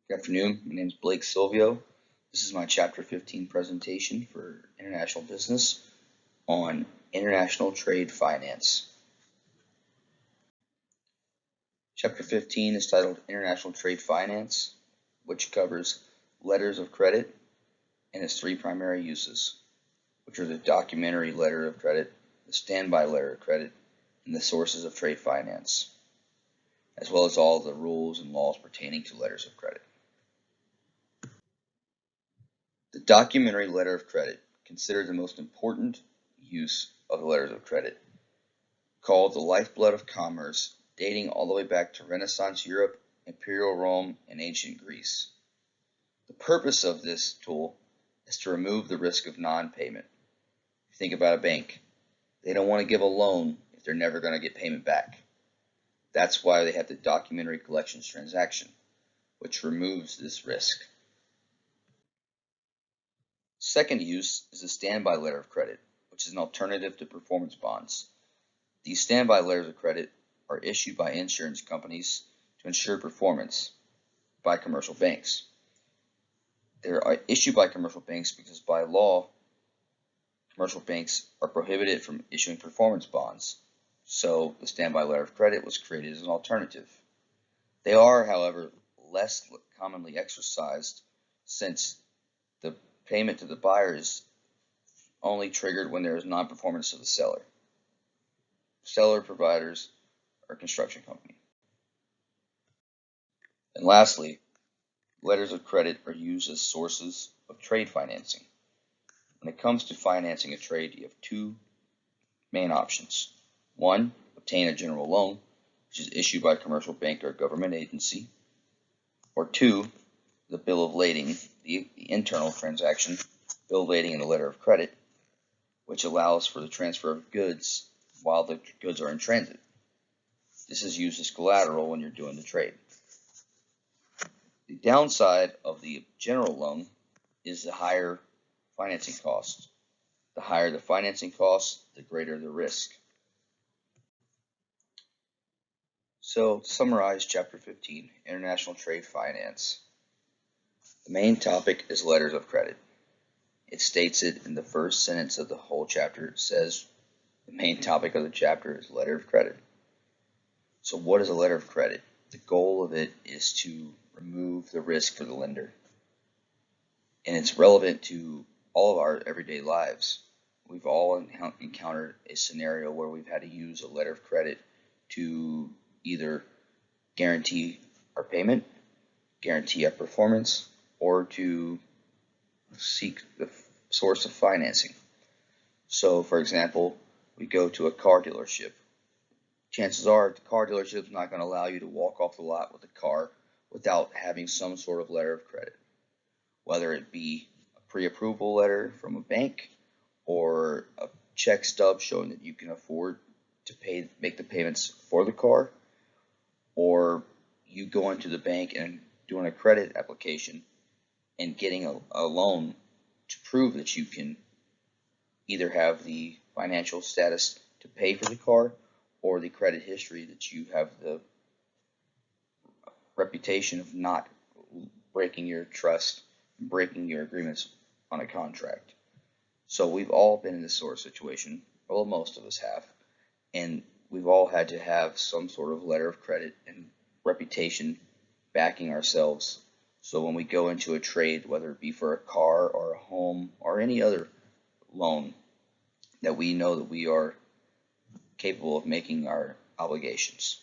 Good afternoon. My name is Blake Silvio. This is my Chapter 15 presentation for international business on international trade finance. Chapter 15 is titled International Trade Finance, which covers letters of credit and its three primary uses, which are the documentary letter of credit, the standby letter of credit, and the sources of trade finance, as well as all the rules and laws pertaining to letters of credit. The documentary letter of credit, considered the most important use of the letters of credit, called the lifeblood of commerce, dating all the way back to Renaissance Europe, Imperial Rome, and ancient Greece. The purpose of this tool is to remove the risk of non-payment. If you think about a bank, they don't want to give a loan if they're never going to get payment back. That's why they have the documentary collections transaction, which removes this risk. Second use is the standby letter of credit, which is an alternative to performance bonds. These standby letters of credit are issued by insurance companies to ensure performance by commercial banks. They're issued by commercial banks because by law, commercial banks are prohibited from issuing performance bonds. So the standby letter of credit was created as an alternative. They are, however, less commonly exercised since the payment to the buyer is only triggered when there is non-performance to the seller. Seller providers or construction company. And lastly, letters of credit are used as sources of trade financing. When it comes to financing a trade, you have two main options. One, obtain a general loan, which is issued by a commercial bank or government agency. Or two, the bill of lading, the internal transaction, bill of lading and a letter of credit, which allows for the transfer of goods while the goods are in transit. This is used as collateral when you're doing the trade. The downside of the general loan is the higher financing cost. The higher the financing cost, the greater the risk. So, to summarize Chapter 15, International Trade Finance. The main topic is letters of credit. It states it in the first sentence of the whole chapter. It says the main topic of the chapter is letter of credit. So what is a letter of credit? The goal of it is to remove the risk for the lender. And it's relevant to all of our everyday lives. We've all encountered a scenario where we've had to use a letter of credit to either guarantee our payment, guarantee our performance, or to seek the source of financing. So, for example, we go to a car dealership. Chances are the car dealership is not going to allow you to walk off the lot with a car without having some sort of letter of credit, whether it be a pre-approval letter from a bank or a check stub showing that you can afford to make the payments for the car, or you go into the bank and doing a credit application and getting a loan to prove that you can either have the financial status to pay for the car or the credit history that you have the reputation of not breaking your trust, breaking your agreements on a contract. So we've all been in this sort of situation, well, most of us have, and we've all had to have some sort of letter of credit and reputation backing ourselves. So when we go into a trade, whether it be for a car or a home or any other loan, that we know that we are capable of making our obligations.